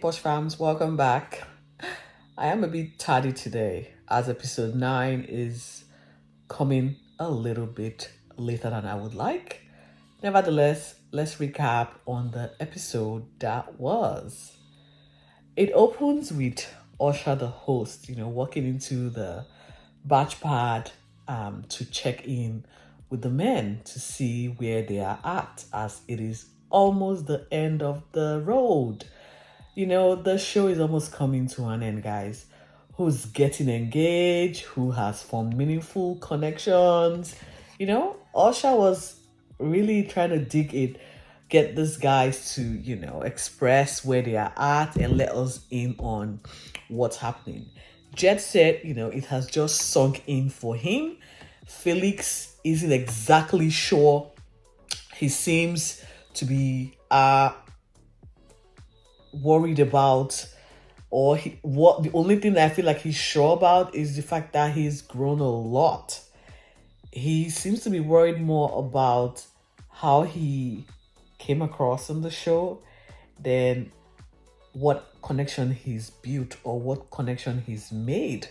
Posh fams, welcome back. I am a bit tardy today as episode 9 is coming a little bit later than I would like. Nevertheless, let's recap on the episode that was. It opens with Usher, the host, walking into the batch pad to check in with the men to see where they are at, as it is almost the end of the road. The show is almost coming to an end, guys. Who's getting engaged? Who has formed meaningful connections? Usher was really trying to dig it, get these guys to, express where they are at and let us in on what's happening. Jet said, it has just sunk in for him. Felix isn't exactly sure. He seems to be worried about, or what the only thing that I feel like he's sure about is the fact that he's grown a lot. He seems to be worried more about how he came across on the show than what connection he's built or what connection he's made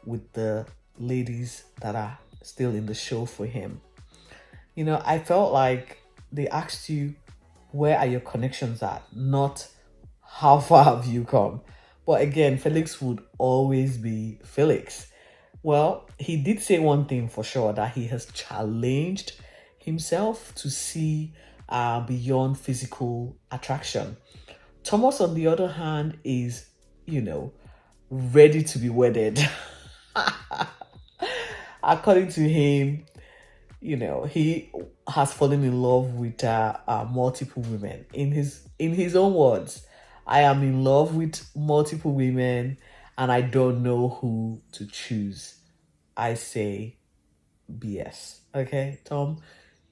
with the ladies that are still in the show for him. I felt like they asked you, where are your connections at? Not how far have you come? But again, Felix would always be Felix. Well, he did say one thing for sure, that he has challenged himself to see beyond physical attraction. Thomas, on the other hand, is, ready to be wedded. According to him, he has fallen in love with multiple women. In his own words, I am in love with multiple women and I don't know who to choose. I say BS. Okay, Tom,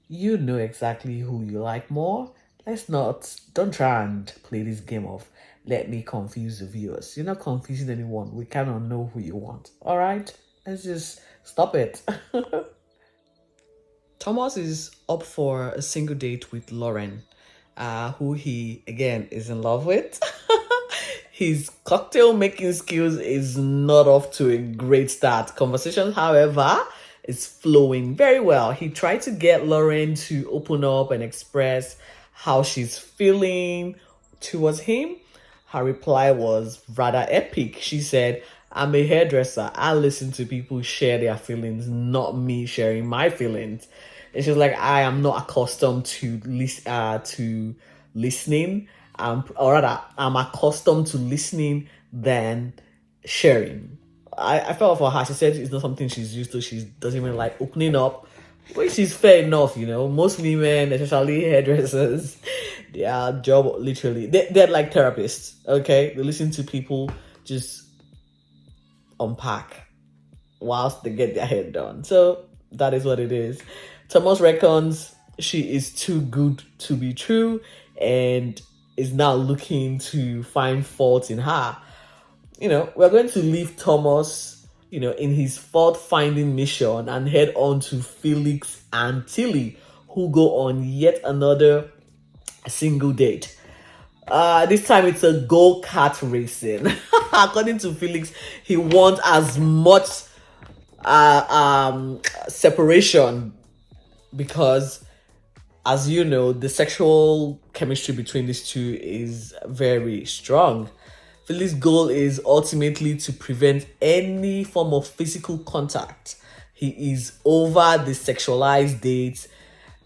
you know exactly who you like more. Don't try and play this game of let me confuse the viewers. You're not confusing anyone. We cannot know who you want. All right, let's just stop it. Thomas is up for a single date with Lauren, who he again is in love with. His cocktail making skills is not off to a great start. Conversation, however, is flowing very well. He tried to get Lauren to open up and express how she's feeling towards him. Her reply was rather epic. She said, I'm a hairdresser. I listen to people share their feelings, not me sharing my feelings. And she was like, I am not accustomed to listening. Or rather, I'm accustomed to listening than sharing. I felt for her. She said it's not something she's used to. She doesn't even like opening up, which is fair enough, Most women, especially hairdressers, their job literally, they're like therapists, okay? They listen to people just unpack whilst they get their hair done. So that is what it is. Thomas reckons she is too good to be true and is now looking to find fault in her. We're going to leave Thomas, in his fault-finding mission and head on to Felix and Tilly, who go on yet another single date. This time it's a go-kart racing. According to Felix, he wants as much separation because, as you know, the sexual chemistry between these two is very strong. Philly's goal is ultimately to prevent any form of physical contact. He is over the sexualized dates.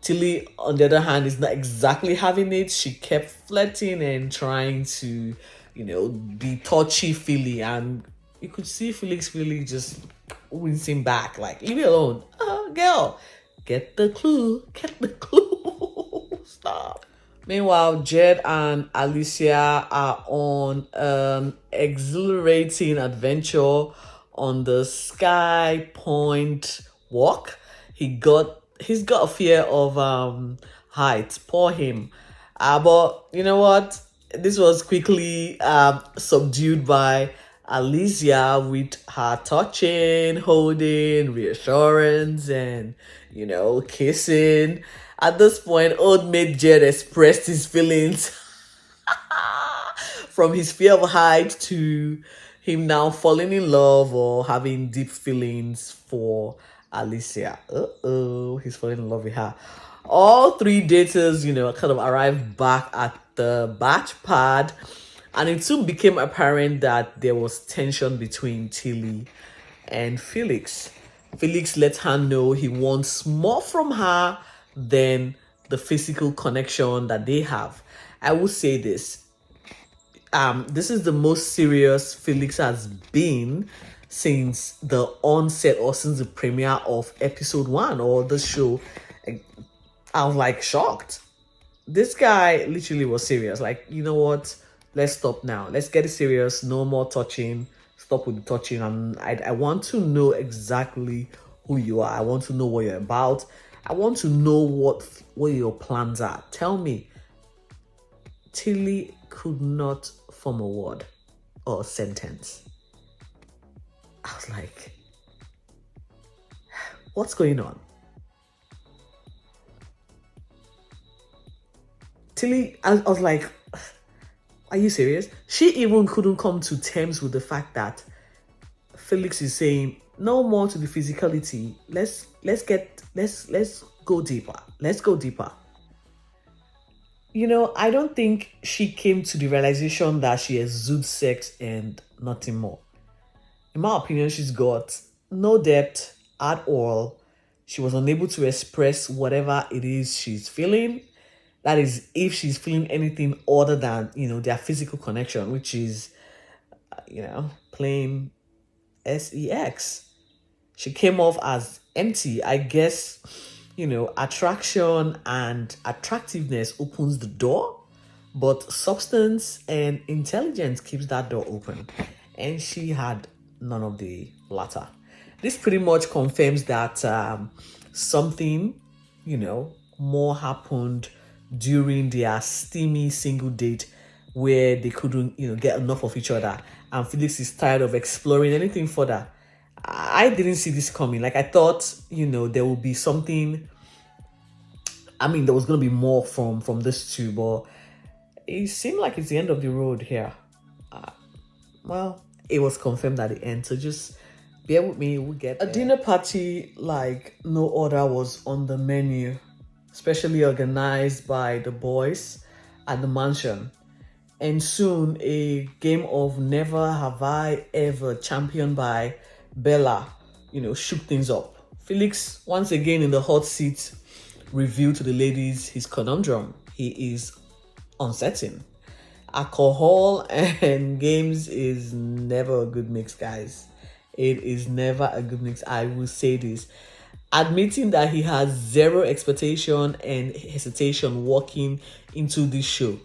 Tilly, on the other hand, is not exactly having it. She kept flirting and trying to, be touchy-feely. And you could see Felix really just wincing back, like, leave me alone. Girl, get the clue. Stop. Meanwhile, Jed and Alicia are on an exhilarating adventure on the Sky Point walk. He's got a fear of heights. Poor him. But you know what? This was quickly subdued by Alicia with her touching, holding, reassurance, and kissing. At this point, old mate Jed expressed his feelings from his fear of height to him now falling in love or having deep feelings for Alicia. He's falling in love with her. All three daters, kind of arrived back at the batch pad, and it soon became apparent that there was tension between Tilly and Felix. Felix let her know he wants more from her than the physical connection that they have. I will say this. This is the most serious Felix has been since the onset or since the premiere of episode 1 or the show. I was like shocked. This guy literally was serious. Like, you know what? Let's stop now. Let's get it serious. No more touching. Stop with the touching. I want to know exactly who you are. I want to know what you're about. I want to know what your plans are. Tell me. Tilly could not form a word or a sentence. I was like, what's going on? Tilly, I was like, are you serious? She even couldn't come to terms with the fact that Felix is saying no more to the physicality. Let's go deeper. Let's go deeper. I don't think she came to the realization that she exudes sex and nothing more. In my opinion, she's got no depth at all. She was unable to express whatever it is she's feeling. That is, if she's feeling anything other than, their physical connection, which is, plain sex. She came off as empty. I guess, attraction and attractiveness opens the door, but substance and intelligence keeps that door open. And she had none of the latter. This pretty much confirms that something, more happened during their steamy single date where they couldn't, get enough of each other. And Felix is tired of exploring anything further. I didn't see this coming. Like, I thought, there would be something. I mean, there was going to be more from this two, but it seemed like it's the end of the road here. Well, it was confirmed at the end, so just bear with me. We'll get there. A dinner party like no other was on the menu, especially organized by the boys at the mansion. And soon, a game of Never Have I Ever, championed by Bella, shook things up. Felix, once again in the hot seat, revealed to the ladies his conundrum. He is uncertain. Alcohol and games is never a good mix, guys. It is never a good mix. I will say this. Admitting that he has zero expectation and hesitation walking into this show.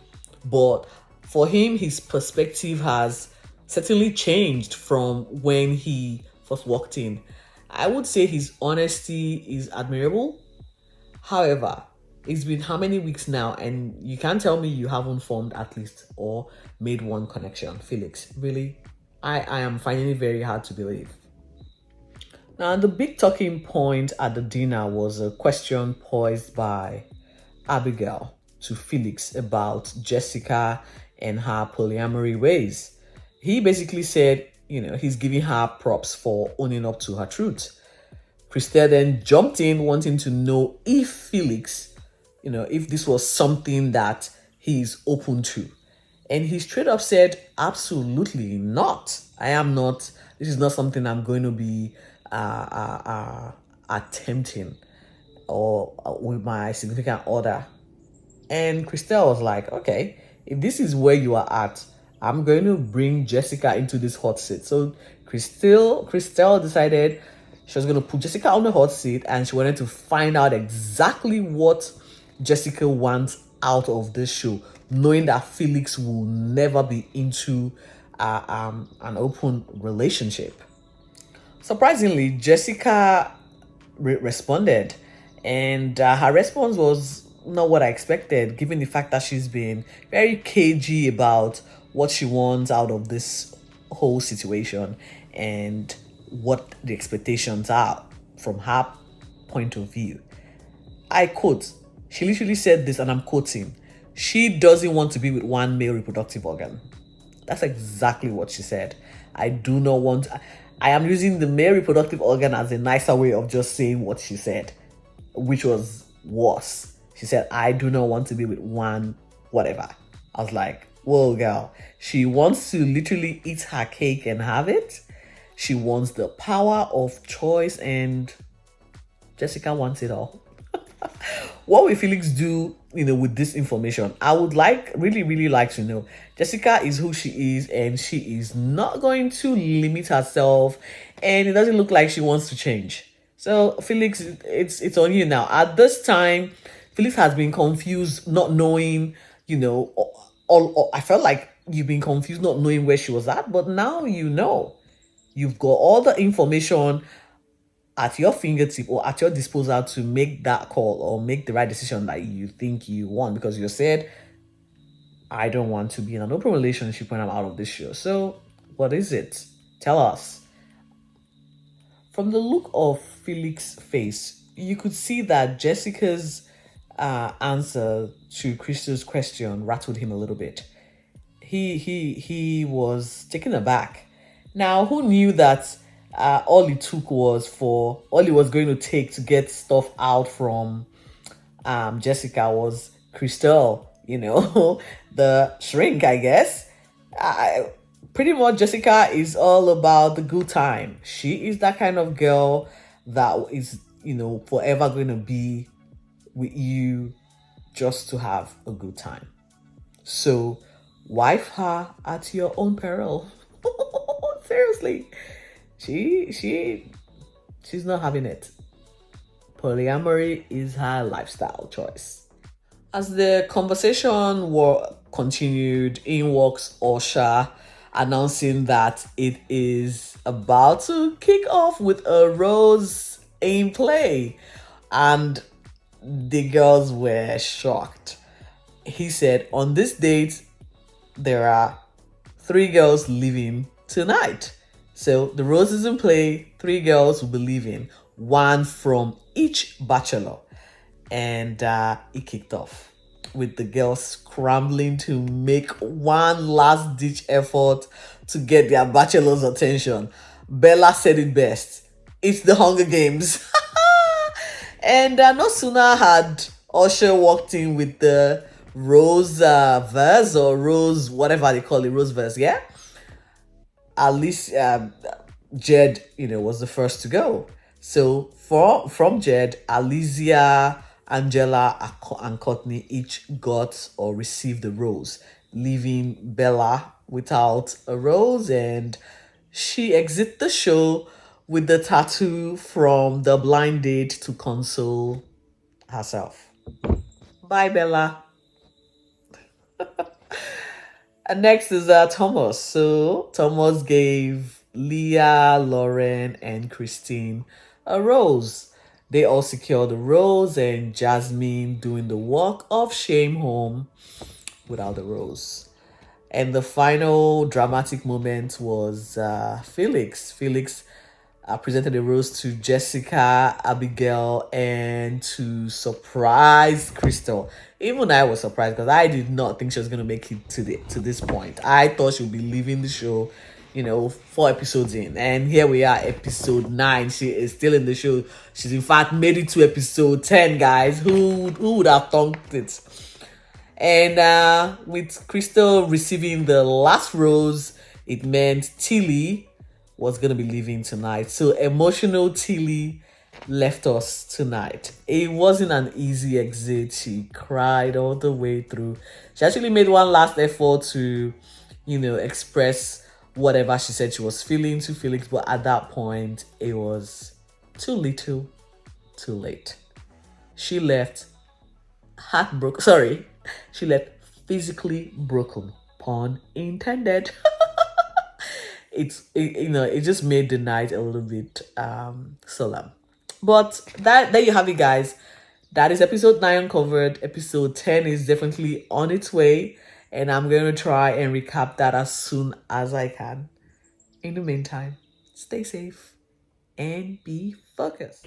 But for him, his perspective has certainly changed from when he first walked in. I would say his honesty is admirable. However, it's been how many weeks now, and you can't tell me you haven't formed at least or made one connection. Felix, really? I am finding it very hard to believe. Now, the big talking point at the dinner was a question posed by Abigail to Felix about Jessica and her polyamory ways. He basically said, he's giving her props for owning up to her truth. Christelle then jumped in wanting to know if Felix, if this was something that he's open to. And he straight up said, absolutely not. I am not. This is not something I'm going to be attempting or with my significant other. And Christelle was like, okay, if this is where you are at, I'm going to bring Jessica into this hot seat. So Christelle decided she was going to put Jessica on the hot seat, and she wanted to find out exactly what Jessica wants out of this show, knowing that Felix will never be into an open relationship. Surprisingly, Jessica responded, and her response was not what I expected, given the fact that she's been very cagey about what she wants out of this whole situation and what the expectations are from her point of view. I quote, she literally said this, and I'm quoting, she doesn't want to be with one male reproductive organ. That's exactly what she said. I do not want. I am using the male reproductive organ as a nicer way of just saying what she said, which was worse. She said, I do not want to be with one, whatever. I was like, whoa, girl. She wants to literally eat her cake and have it. She wants the power of choice, and Jessica wants it all. What will Felix do, with this information? I would really like to know. Jessica is who she is, and she is not going to limit herself, and it doesn't look like she wants to change. So Felix, it's on you now. At this time, Felix has been confused, not knowing, all I felt like you've been confused, not knowing where she was at, but now you know. You've got all the information at your fingertip or at your disposal to make that call or make the right decision that you think you want, because you said, I don't want to be in an open relationship when I'm out of this show. So what is it? Tell us. From the look of Felix's face, you could see that Jessica's answer to Crystal's question rattled him a little bit. He was taken aback. Now, who knew that all it was going to take to get stuff out from Jessica was Crystal, the shrink, I guess. Pretty much Jessica is all about the good time. She is that kind of girl that is, forever going to be with you just to have a good time. So wife her at your own peril. Seriously. She's not having it. Polyamory is her lifestyle choice. As the conversation continued, in walks Osha, announcing that it is about to kick off with a rose in play, and the girls were shocked. He said, on this date, there are 3 girls leaving tonight. So the rose is in play, 3 girls will be leaving, 1 from each bachelor. And it kicked off with the girls scrambling to make one last ditch effort to get their bachelor's attention. Bella said it best. It's the Hunger Games. And no sooner had Usher walked in with the rose verse, or rose, whatever they call it, rose verse, yeah? At least Jed, was the first to go. So from Jed, Alicia, Angela, and Courtney each got or received a rose, leaving Bella without a rose, and she exits the show with the tattoo from the blind date to console herself. Bye, Bella. And next is Thomas. So Thomas gave Leah, Lauren, and Christine a rose. They all secured a rose, and Jasmine doing the walk of shame home without the rose. And the final dramatic moment was Felix. Felix presented a rose to Jessica, Abigail, and to surprise Crystal. Even I was surprised because I did not think she was going to make it to this point. I thought she would be leaving the show, 4 episodes in. And here we are, episode 9. She is still in the show. She's in fact made it to episode 10, guys. Who would have thought it? And with Crystal receiving the last rose, it meant Tilly was going to be leaving tonight. So emotional Tilly left us tonight. It wasn't an easy exit. She cried all the way through. She actually made one last effort to, express whatever she said she was feeling to Felix. But at that point, it was too little, too late. She left heartbroken. Sorry. She left physically broken. Pun intended. It just made the night a little bit solemn. But there you have it, guys. That is episode 9 covered. Episode 10 is definitely on its way, and I'm going to try and recap that as soon as I can. In the meantime, stay safe and be focused.